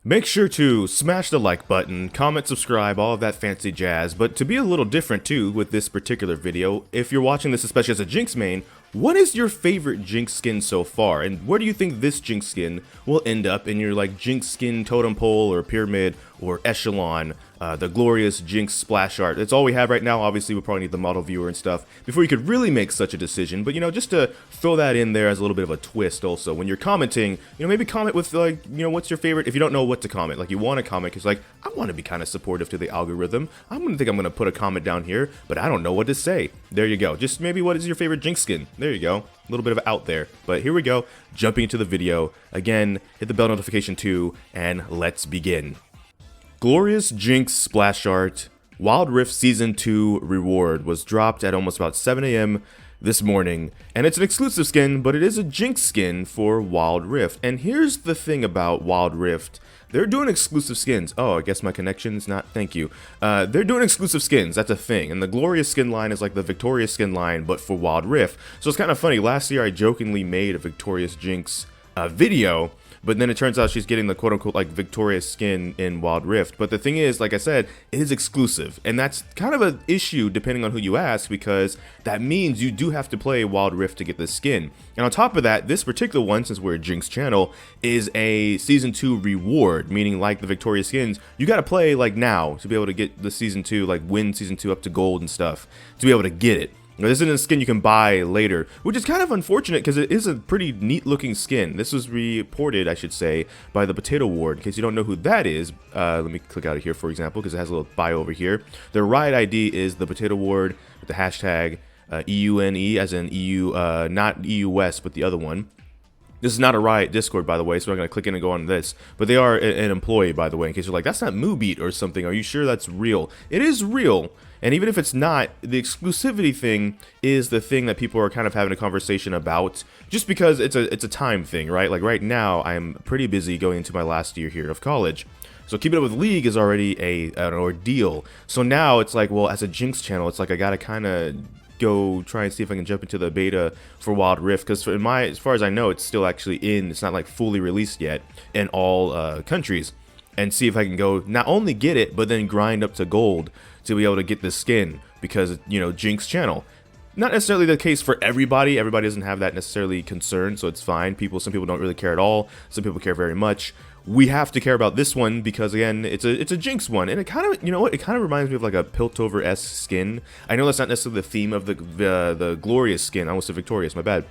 Make sure to smash the like button, comment, subscribe, all of that fancy jazz, but to be a little different too with this particular video, if you're watching this especially as a Jinx main, what is your favorite Jinx skin so far, and where do you think this Jinx skin will end up in your like Jinx skin totem pole or pyramid or echelon, the glorious Jinx splash art? That's all we have right now. Obviously we probably need the model viewer and stuff before you could really make such a decision, but you know, just to throw that in there as a little bit of a twist also, when you're commenting, you know, maybe comment with like, you know, what's your favorite, if you don't know what to comment, like you want to comment because like, I want to be kind of supportive to the algorithm, I'm going to put a comment down here, but I don't know what to say. There you go. Just maybe what is your favorite Jinx skin? There you go. A little bit of out there. But here we go. Jumping into the video. Again, hit the bell notification too, and let's begin. Glorious Jinx splash art Wild Rift Season 2 reward was dropped at almost about 7 AM this morning, and it's an exclusive skin, but it is a Jinx skin for Wild Rift. And here's the thing about Wild Rift. They're doing exclusive skins. Oh, I guess my connection's not, thank you. They're doing exclusive skins, that's a thing. And the Glorious skin line is like the Victorious skin line, but for Wild Rift. So it's kind of funny, last year I jokingly made a Victorious Jinx video, but then it turns out she's getting the quote-unquote like Victorious skin in Wild Rift. But the thing is, like I said, it is exclusive, and that's kind of an issue depending on who you ask, because that means you do have to play Wild Rift to get this skin. And on top of that, this particular one, since we're a Jinx channel, is a Season 2 reward, meaning like the Victorious skins, you gotta play like now to be able to get the Season 2, like win Season 2 up to gold and stuff, to be able to get it. Now, this isn't a skin you can buy later, which is kind of unfortunate because it is a pretty neat looking skin. This was reported, I should say, by the Potato Ward. In case you don't know who that is, let me click out of here, for example, because it has a little bio over here. Their riot ID is the Potato Ward with the hashtag EUNE, as in EU, not EU West, but the other one. This is not a Riot Discord, by the way, so I'm going to click in and go on this. But they are an employee, by the way, in case you're like, that's not MooBeat or something. Are you sure that's real? It is real. And even if it's not, the exclusivity thing is the thing that people are kind of having a conversation about, just because it's a time thing, right? Like right now, I'm pretty busy going into my last year here of college. So keeping up with League is already an ordeal. So now it's like, well, as a Jinx channel, it's like I got to kind of go try and see if I can jump into the beta for Wild Rift, because as far as I know, it's still actually it's not like fully released yet in all countries, and see if I can go not only get it, but then grind up to gold to be able to get this skin, because, you know, Jinx channel. Not necessarily the case for everybody. Everybody doesn't have that necessarily concern, so it's fine. Some people don't really care at all. Some people care very much. We have to care about this one because, again, it's a Jinx one, and it kind of, you know what, it kind of reminds me of like a Piltover-esque skin. I know that's not necessarily the theme of the Glorious skin. I almost said Victorious, my bad.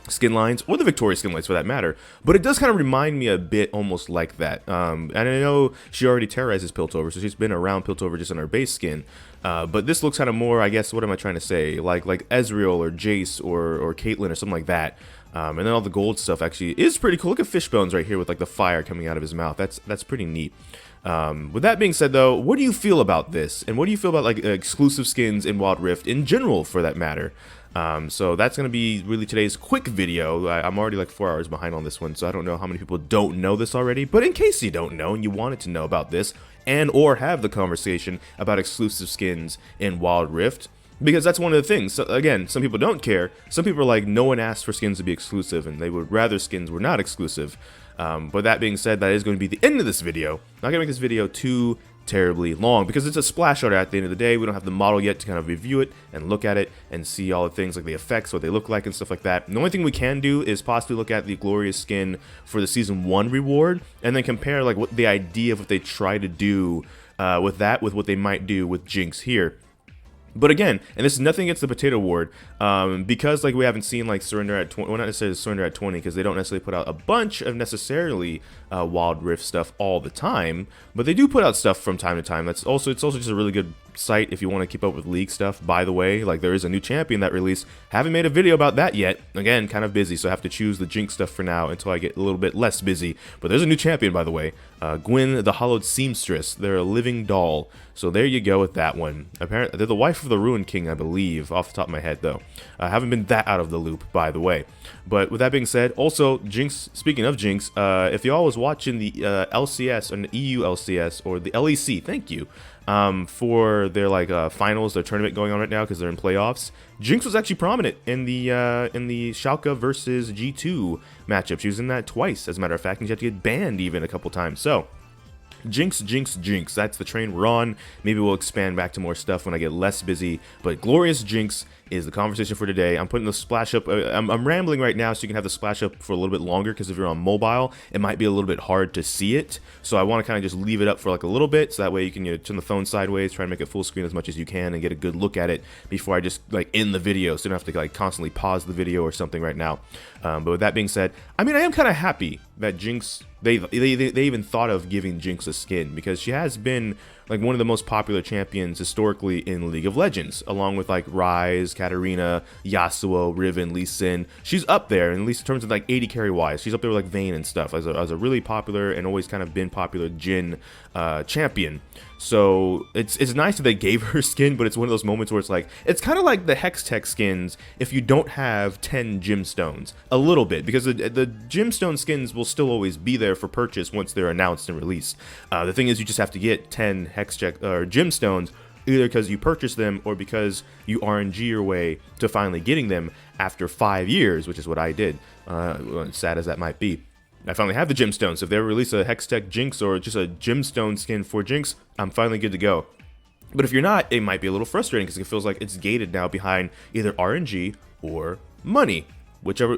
Skin lines, or the Victorious skin lines for that matter, but it does kind of remind me a bit almost like that. And I know she already terrorizes Piltover, so she's been around Piltover just on her base skin. But this looks kind of more, I guess, what am I trying to say? Like Ezreal or Jace or Caitlyn or something like that. And then all the gold stuff actually is pretty cool. Look at Fishbones right here with like the fire coming out of his mouth. That's pretty neat. With that being said, though, what do you feel about this? And what do you feel about like exclusive skins in Wild Rift in general, for that matter? So that's going to be really today's quick video. I'm already like 4 hours behind on this one, so I don't know how many people don't know this already. But in case you don't know and you wanted to know about this and or have the conversation about exclusive skins in Wild Rift, because that's one of the things. So again, some people don't care. Some people are like, no one asked for skins to be exclusive, and they would rather skins were not exclusive. But that being said, that is going to be the end of this video. I'm not going to make this video too terribly long, because it's a splash art at the end of the day. We don't have the model yet to kind of review it and look at it and see all the things like the effects, what they look like and stuff like that. And the only thing we can do is possibly look at the Glorious skin for the Season 1 reward, and then compare like what the idea of what they try to do with what they might do with Jinx here. But again, and this is nothing against the Potato Ward, because like we haven't seen like Surrender at 20, well, not necessarily Surrender at 20, because they don't necessarily put out a bunch of necessarily Wild Rift stuff all the time, but they do put out stuff from time to time. It's also just a really good site if you want to keep up with League stuff. By the way, like there is a new champion that released. Haven't made a video about that yet. Again, kind of busy, so I have to choose the Jinx stuff for now until I get a little bit less busy. But there's a new champion, by the way, Gwen the Hollowed Seamstress. They're a living doll. So there you go with that one. Apparently, they're the wife of the Ruined King, I believe, off the top of my head, though. I haven't been that out of the loop, by the way. But with that being said, also, Jinx, speaking of Jinx, if y'all was watching the LCS and the EU LCS, or the LEC, thank you, for their finals, their tournament going on right now because they're in playoffs. JINX was actually prominent in the Schalke versus G2 matchup. She was in that twice, as a matter of fact, and she had to get banned even a couple times. So JINX, JINX, JINX. That's the train we're on. Maybe we'll expand back to more stuff when I get less busy. But glorious JINX is the conversation for today. I'm putting the splash up. I'm rambling right now so you can have the splash up for a little bit longer, because if you're on mobile, it might be a little bit hard to see it. So I want to kind of just leave it up for like a little bit, so that way you can turn the phone sideways, try and make it full screen as much as you can, and get a good look at it before I just end the video, so you don't have to constantly pause the video or something right now. But with that being said, I mean, I am kind of happy that JINX, they even thought of giving JINX a skin, because she has been one of the most popular champions historically in League of Legends, along with Ryze, Katarina, Yasuo, Riven, Lee Sin. She's up there, at least in terms of AD carry wise. She's up there with Vayne and stuff as a really popular and always kind of been popular Jhin champion. So it's nice that they gave her skin, but it's one of those moments where it's kind of like the Hextech skins if you don't have 10 gemstones, a little bit, because the gemstone skins will still always be there for purchase once they're announced and released. The thing is, you just have to get 10 Hextech or gemstones, either because you purchase them or because you RNG your way to finally getting them after 5 years, which is what I did, sad as that might be. I finally have the gemstones. If they release a Hextech JINX or just a gemstone skin for JINX, I'm finally good to go. But if you're not, it might be a little frustrating, because it feels like it's gated now behind either RNG or money, whichever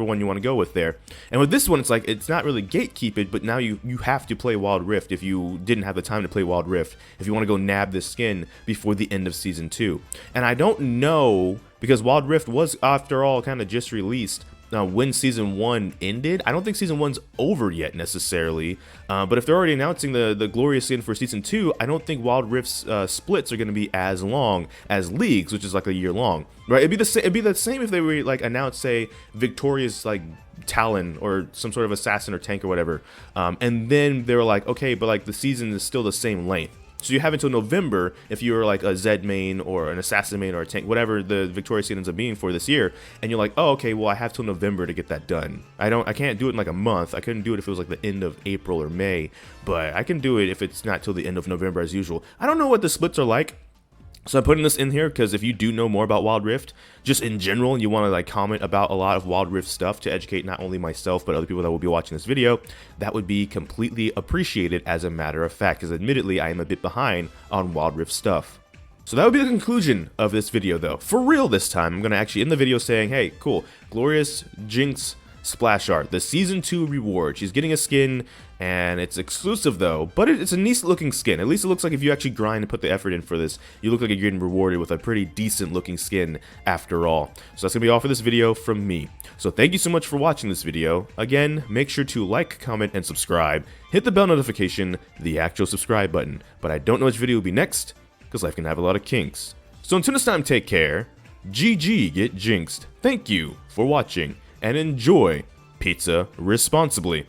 one you want to go with there. And with this one, it's not really gatekeeped, but now you have to play Wild Rift if you didn't have the time to play Wild Rift, if you want to go nab this skin before the end of Season 2. And I don't know, because Wild Rift was, after all, kind of just released when Season 1 ended. I don't think Season 1's over yet necessarily, but if they're already announcing the glorious skin for Season 2, I don't think Wild Rift's splits are going to be as long as League's, which is a year long, right? It'd be the same if they were announced, say, Victoria's Talon or some sort of assassin or tank or whatever, and then they were okay, but the season is still the same length. So you have until November if you're a Zed main or an assassin main or a tank, whatever the Victoria season ends up being for this year, and you're oh, okay, well, I have till November to get that done. I can't do it in a month. I couldn't do it if it was the end of April or May, but I can do it if it's not till the end of November as usual. I don't know what the splits are like, so I'm putting this in here because if you do know more about Wild Rift, just in general, and you want to comment about a lot of Wild Rift stuff to educate not only myself but other people that will be watching this video, that would be completely appreciated, as a matter of fact, because admittedly I am a bit behind on Wild Rift stuff. So that would be the conclusion of this video, though. For real this time, I'm going to actually end the video saying, hey, cool, glorious JINX splash art, the Season 2 reward. She's getting a skin, and it's exclusive though, but it's a nice looking skin. At least it looks like if you actually grind and put the effort in for this, you look like you're getting rewarded with a pretty decent looking skin after all. So that's gonna be all for this video from me. So thank you so much for watching this video. Again, make sure to like, comment, and subscribe. Hit the bell notification, the actual subscribe button. But I don't know which video will be next, because life can have a lot of kinks. So until next time, take care. ggGetJinxed. Thank you for watching, and enjoy pizza responsibly.